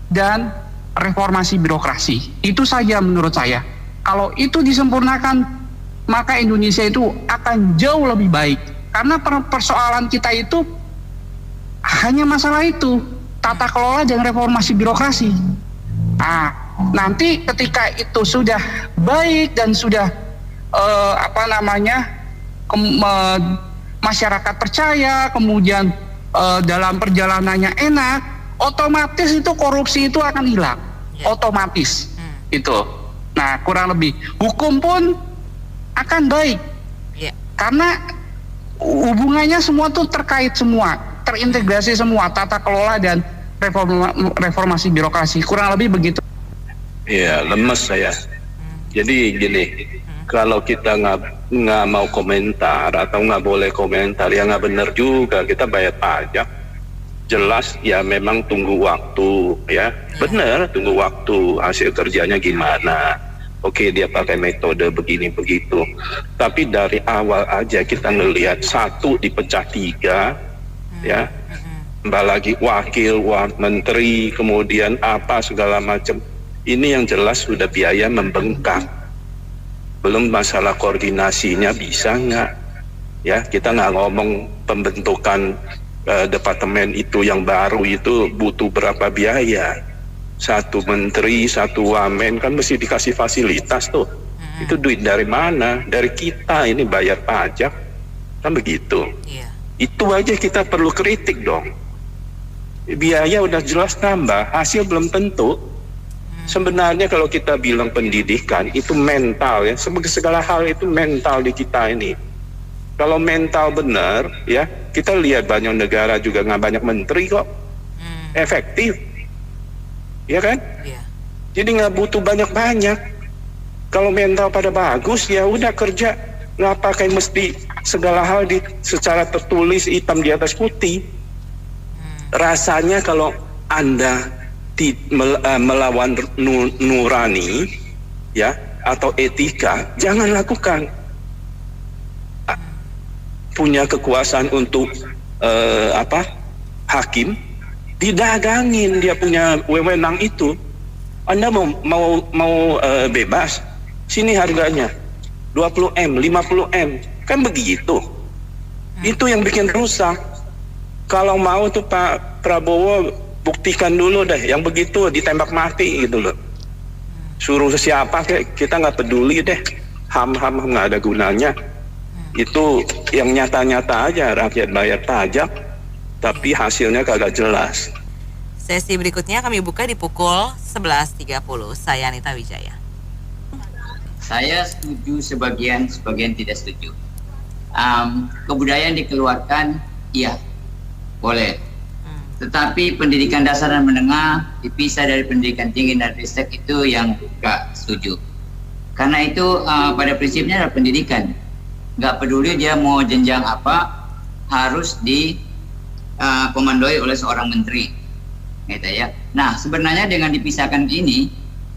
S15: dan reformasi birokrasi. Itu saja menurut saya. Kalau itu disempurnakan, maka Indonesia itu akan jauh lebih baik. Karena persoalan kita itu hanya masalah itu, tata kelola dan reformasi birokrasi. Nanti ketika itu sudah baik dan sudah masyarakat percaya, kemudian dalam perjalanannya enak, otomatis itu korupsi itu akan hilang, otomatis itu. Nah, kurang lebih hukum pun akan baik, karena hubungannya semua tuh terkait semua, terintegrasi semua, tata kelola dan reformasi birokrasi, kurang lebih begitu.
S16: Ya, lemes saya. Jadi gini, kalau kita nggak mau komentar atau nggak boleh komentar, ya nggak benar juga. Kita bayar pajak, jelas ya memang tunggu waktu, ya benar tunggu waktu hasil kerjanya gimana. Oke, dia pakai metode begini begitu, tapi dari awal aja kita ngelihat 1 dipecah 3, ya, tambah lagi wakil, menteri, kemudian apa segala macam. Ini yang jelas sudah biaya membengkak. Belum masalah koordinasinya bisa nggak? Ya, kita nggak ngomong pembentukan departemen itu yang baru itu butuh berapa biaya. 1 menteri, 1 wamen kan mesti dikasih fasilitas tuh. Itu duit dari mana? Dari kita ini bayar pajak, kan begitu. Itu aja kita perlu kritik dong. Biaya udah jelas tambah, hasil belum tentu. Sebenarnya kalau kita bilang pendidikan itu mental, ya, segala hal itu mental di kita ini. Kalau mental benar, ya, kita lihat banyak negara juga nggak banyak menteri kok, efektif, ya kan? Jadi nggak butuh banyak-banyak. Kalau mental pada bagus, ya udah kerja, nggak pakai mesti segala hal secara tertulis hitam di atas putih. Rasanya kalau Anda melawan nurani, ya, atau etika, jangan lakukan. Punya kekuasaan untuk hakim, didagangin dia punya wewenang itu. Anda mau bebas, sini harganya 20M, 50M, kan begitu. Itu yang bikin rusak. Kalau mau tuh Pak Prabowo buktikan dulu deh, yang begitu ditembak mati gitu loh. Suruh siapa kayak kita nggak peduli deh, ham nggak ada gunanya. Itu yang nyata-nyata aja, rakyat bayar pajak tapi hasilnya kagak jelas.
S2: Sesi berikutnya kami buka di pukul 11.30. Saya Anita Wijaya.
S17: Saya setuju sebagian tidak setuju. Kebudayaan dikeluarkan, iya, boleh. Tetapi pendidikan dasar dan menengah dipisah dari pendidikan tinggi dan ristek itu yang gak setuju. Karena itu pada prinsipnya adalah pendidikan. Gak peduli dia mau jenjang apa, harus dikomandoi oleh seorang menteri. Gitu ya. Nah, sebenarnya dengan dipisahkan ini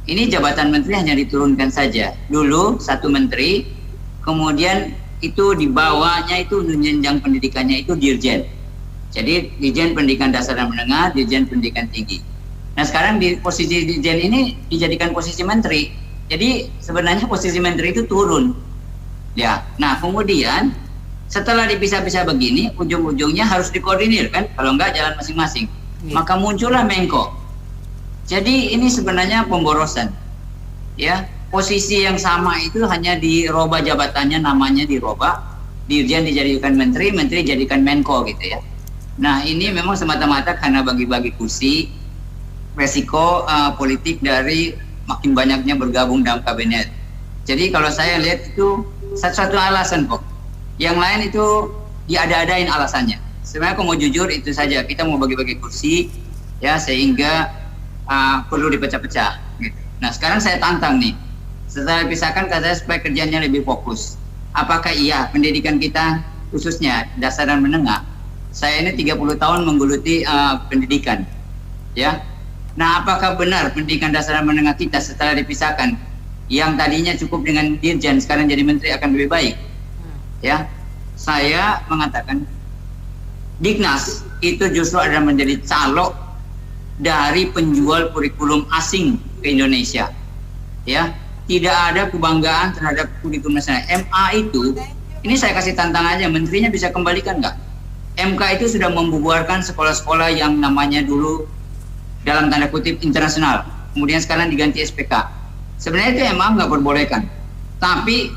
S17: jabatan menteri hanya diturunkan saja. Dulu 1 menteri, kemudian itu dibawanya itu jenjang pendidikannya itu dirjen. Jadi Dirjen Pendidikan Dasar dan Menengah, Dirjen Pendidikan Tinggi. Nah, sekarang di posisi Dirjen ini dijadikan posisi menteri. Jadi sebenarnya posisi menteri itu turun. Ya. Nah, kemudian setelah dipisah-pisah begini, ujung-ujungnya harus dikoordinir kan? Kalau enggak jalan masing-masing. Maka muncullah Menko. Jadi ini sebenarnya pemborosan. Ya, posisi yang sama itu hanya dirubah jabatannya, namanya dirubah. dirjen dijadikan menteri, menteri dijadikan menko gitu ya. Nah ini memang semata-mata karena bagi-bagi kursi, resiko politik dari makin banyaknya bergabung dalam kabinet. Jadi kalau saya lihat itu satu-satu alasan kok. Yang lain itu diada-adain alasannya. Sebenarnya kalau mau jujur itu saja, kita mau bagi-bagi kursi ya sehingga perlu dipecah-pecah gitu. Nah sekarang saya tantang nih, setelah dipisahkan katanya supaya kerjanya lebih fokus. Apakah iya pendidikan kita khususnya dasar dan menengah, saya ini 30 tahun menggeluti pendidikan ya. Nah apakah benar pendidikan dasar dan menengah kita setelah dipisahkan yang tadinya cukup dengan dirjen sekarang jadi menteri akan lebih baik ya? Saya mengatakan Dignas itu justru adalah menjadi calok dari penjual kurikulum asing ke Indonesia ya. Tidak ada kebanggaan terhadap kurikulum nasional. MA itu, ini saya kasih tantang aja, menterinya bisa kembalikan nggak? MK itu sudah membubarkan sekolah-sekolah yang namanya dulu dalam tanda kutip internasional, kemudian sekarang diganti SPK. Sebenarnya itu MA nggak perbolehkan, tapi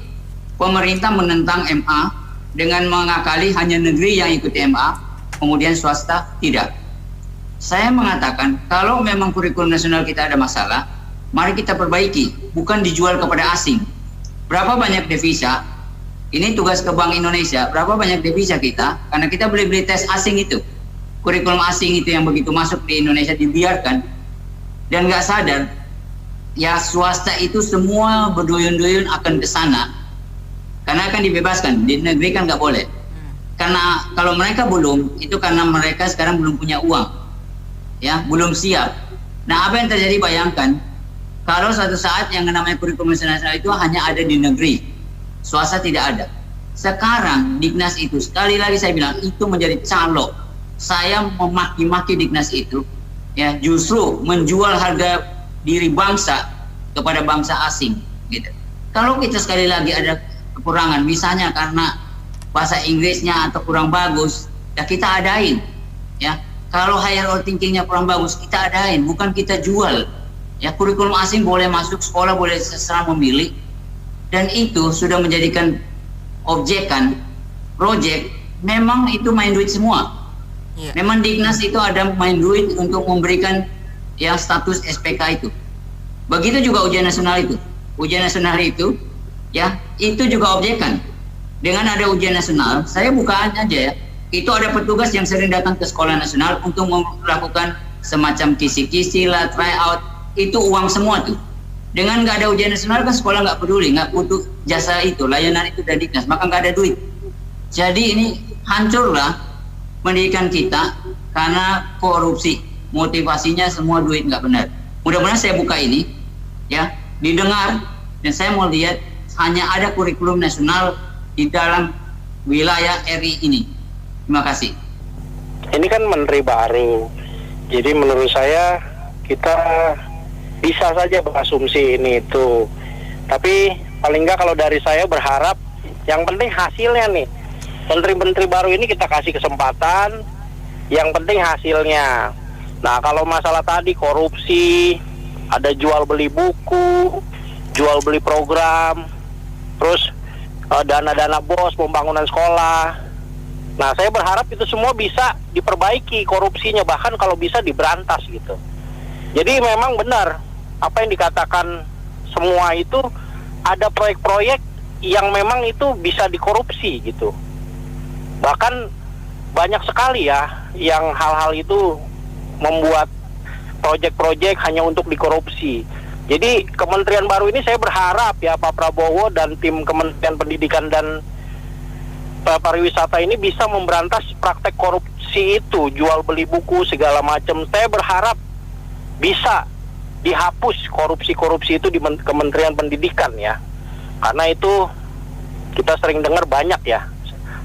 S17: pemerintah menentang MA dengan mengakali hanya negeri yang ikuti MA, kemudian swasta tidak. Saya mengatakan kalau memang kurikulum nasional kita ada masalah, mari kita perbaiki, bukan dijual kepada asing. Berapa banyak devisa? Ini tugas ke Bank Indonesia. Berapa banyak devisa kita? Karena kita beli tes asing itu. Kurikulum asing itu yang begitu masuk di Indonesia dibiarkan dan nggak sadar. Ya swasta itu semua berduyun-duyun akan ke sana. Karena akan dibebaskan. Di negeri kan nggak boleh. Karena kalau mereka belum, itu karena mereka sekarang belum punya uang. Ya, belum siap. Nah, apa yang terjadi bayangkan kalau suatu saat yang namanya kurikulum nasional itu hanya ada di negeri, swasta tidak ada. Sekarang Dignas itu, sekali lagi saya bilang, itu menjadi calok. Saya memaki-maki Dignas itu, ya justru menjual harga diri bangsa kepada bangsa asing. Gitu. Kalau kita sekali lagi ada kekurangan, misalnya karena bahasa Inggrisnya atau kurang bagus, ya kita adain. Ya, kalau higher order thinkingnya kurang bagus, kita adain, bukan kita jual. Ya kurikulum asing boleh masuk sekolah, boleh seserah memilih, dan itu sudah menjadikan objekan proyek. Memang itu main duit semua. Memang Dignas itu ada main duit untuk memberikan ya status SPK itu. Begitu juga ujian nasional itu. Ujian nasional itu ya itu juga objekan. Dengan ada ujian nasional, saya bukaan aja ya. Itu ada petugas yang sering datang ke sekolah nasional untuk melakukan semacam kisi-kisi lah, tryout. Itu uang semua tuh. Dengan nggak ada ujian nasional kan sekolah nggak peduli, nggak butuh jasa itu, layanan itu dari Dignas, maka nggak ada duit. Jadi ini hancurlah pendidikan kita karena korupsi. Motivasinya semua duit nggak benar. Mudah-mudahan saya buka ini, ya didengar, dan saya mau lihat hanya ada kurikulum nasional di dalam wilayah RI ini. Terima kasih.
S18: Ini kan menteri baru, jadi menurut saya kita bisa saja berasumsi ini itu, tapi paling nggak kalau dari saya berharap yang penting hasilnya nih. Menteri-menteri baru ini kita kasih kesempatan, yang penting hasilnya. Nah kalau masalah tadi korupsi, ada jual beli buku, jual beli program, terus dana-dana bos pembangunan sekolah. Nah saya berharap itu semua bisa diperbaiki korupsinya, bahkan kalau bisa diberantas gitu. Jadi memang benar apa yang dikatakan semua itu, ada proyek-proyek yang memang itu bisa dikorupsi gitu. Bahkan banyak sekali ya yang hal-hal itu membuat proyek-proyek hanya untuk dikorupsi. Jadi kementerian baru ini saya berharap ya Pak Prabowo dan tim Kementerian Pendidikan dan Pariwisata ini bisa memberantas praktek korupsi itu, jual beli buku segala macam. Saya berharap bisa dihapus korupsi-korupsi itu di Kementerian Pendidikan ya. Karena itu kita sering dengar banyak ya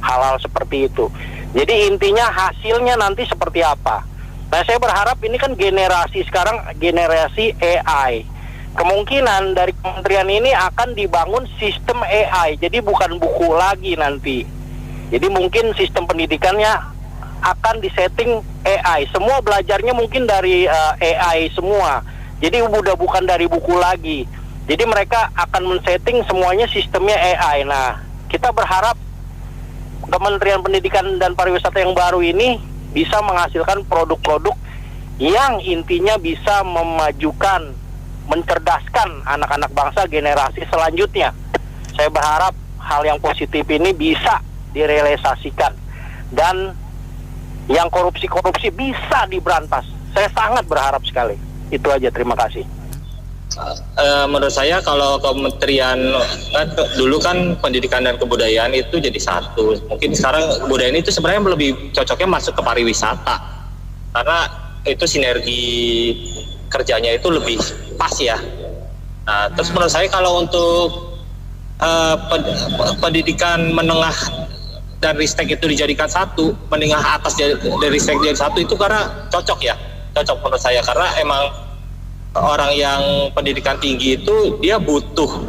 S18: hal-hal seperti itu. Jadi intinya hasilnya nanti seperti apa. Nah saya berharap ini kan generasi sekarang generasi AI. Kemungkinan dari kementerian ini akan dibangun sistem AI. Jadi bukan buku lagi nanti. Jadi mungkin sistem pendidikannya akan disetting AI. Semua belajarnya mungkin dari AI semua. Jadi udah bukan dari buku lagi. Jadi mereka akan men-setting semuanya sistemnya AI. Nah, kita berharap Kementerian Pendidikan dan Pariwisata yang baru ini bisa menghasilkan produk-produk yang intinya bisa memajukan, mencerdaskan anak-anak bangsa generasi selanjutnya. Saya berharap hal yang positif ini bisa direalisasikan dan yang korupsi-korupsi bisa diberantas. Saya sangat berharap sekali. Itu aja, terima kasih.
S14: Menurut saya kalau kementerian dulu kan pendidikan dan kebudayaan itu jadi satu. Mungkin sekarang kebudayaan itu sebenarnya lebih cocoknya masuk ke pariwisata karena itu sinergi kerjanya itu lebih pas ya. Nah, terus menurut saya kalau untuk pendidikan menengah dan ristek itu dijadikan satu, menengah atas dari ristek jadi satu itu karena cocok ya, cocok menurut saya karena emang orang yang pendidikan tinggi itu dia butuh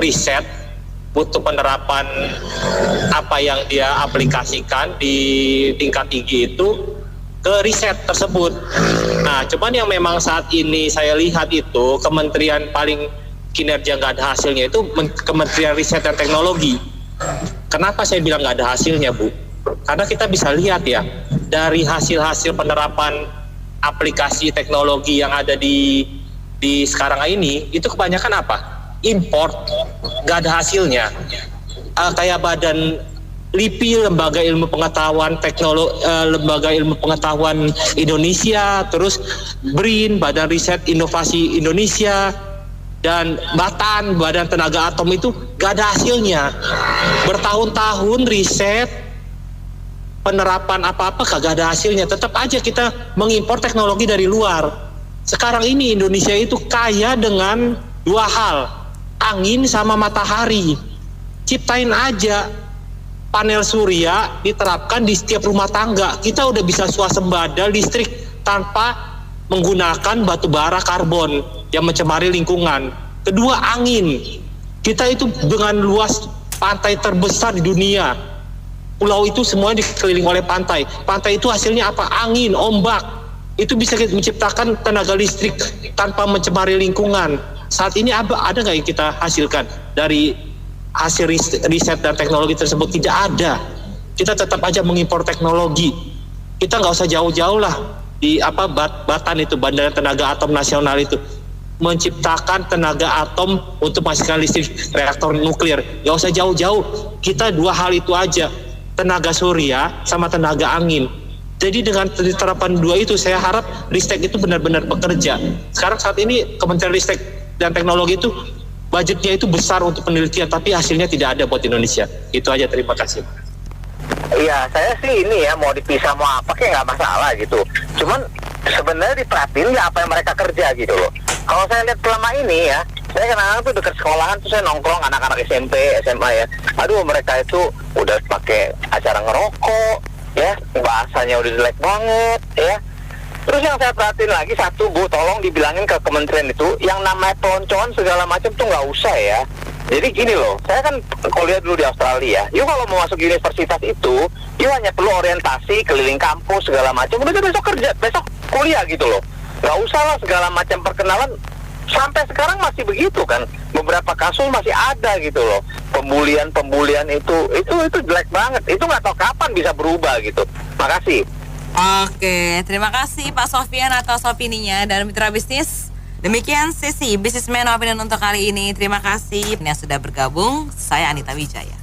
S14: riset, butuh penerapan apa yang dia aplikasikan di tingkat tinggi itu ke riset tersebut. Nah, cuman yang memang saat ini saya lihat itu kementerian paling kinerja nggak ada hasilnya itu Kementerian Riset dan Teknologi. Kenapa saya bilang nggak ada hasilnya, Bu? Karena kita bisa lihat ya dari hasil-hasil penerapan aplikasi teknologi yang ada di sekarang ini itu kebanyakan apa? Import, nggak ada hasilnya. Kayak Badan LIPI, Lembaga Ilmu Pengetahuan Lembaga Ilmu Pengetahuan Indonesia, terus BRIN, Badan Riset Inovasi Indonesia, dan BATAN, Badan Tenaga Atom itu nggak ada hasilnya. Bertahun-tahun riset penerapan apa-apa kagak ada hasilnya, tetap aja kita mengimpor teknologi dari luar. Sekarang ini Indonesia itu kaya dengan dua hal, angin sama matahari. Ciptain aja panel surya diterapkan di setiap rumah tangga, kita udah bisa swasembada listrik tanpa menggunakan batu bara karbon yang mencemari lingkungan. Kedua, angin. Kita itu dengan luas pantai terbesar di dunia, pulau itu semuanya dikelilingi oleh pantai. Pantai itu hasilnya apa? Angin, ombak. Itu bisa menciptakan tenaga listrik tanpa mencemari lingkungan. Saat ini ada nggak yang kita hasilkan dari hasil riset dan teknologi tersebut? Tidak ada. Kita tetap aja mengimpor teknologi. Kita nggak usah jauh-jauh lah di BATAN itu, Badan Tenaga Atom Nasional itu menciptakan tenaga atom untuk menghasilkan listrik reaktor nuklir. Nggak usah jauh-jauh. Kita dua hal itu aja, tenaga surya sama tenaga angin. Jadi dengan terapan dua itu saya harap Ristek itu benar-benar bekerja. Sekarang saat ini Kementerian Ristek dan Teknologi itu budgetnya itu besar untuk penelitian, tapi hasilnya tidak ada buat Indonesia. Itu aja, terima kasih.
S18: Iya, saya sih ini ya mau dipisah mau apa kayak nggak masalah gitu. Cuman sebenarnya diperhatiin nggak apa yang mereka kerja gitu loh. Kalau saya lihat selama ini ya, saya kadang-kadang tuh dekat sekolahan tuh saya nongkrong anak-anak SMP, SMA ya. Aduh, mereka itu udah pakai acara ngerokok, ya, bahasanya udah jelek banget, ya. Terus yang saya perhatiin lagi satu, Bu, tolong dibilangin ke kementerian itu, yang namanya peloncoan segala macam tuh nggak usah ya. Jadi gini loh, saya kan kuliah dulu di Australia. Yuk kalau mau masuk universitas itu, yuk hanya perlu orientasi, keliling kampus segala macam. Udah besok kerja, besok kuliah gitu loh. Gak usah lah segala macam perkenalan. Sampai sekarang masih begitu kan. Beberapa kasus masih ada gitu loh. Pembulian itu jelek banget. Itu nggak tahu kapan bisa berubah gitu. Makasih.
S2: Oke, terima kasih Pak Sofian atas opininya dan mitra bisnis. Demikian sesi Businessman Opinion untuk kali ini. Terima kasih yang sudah bergabung. Saya Anita Wijaya.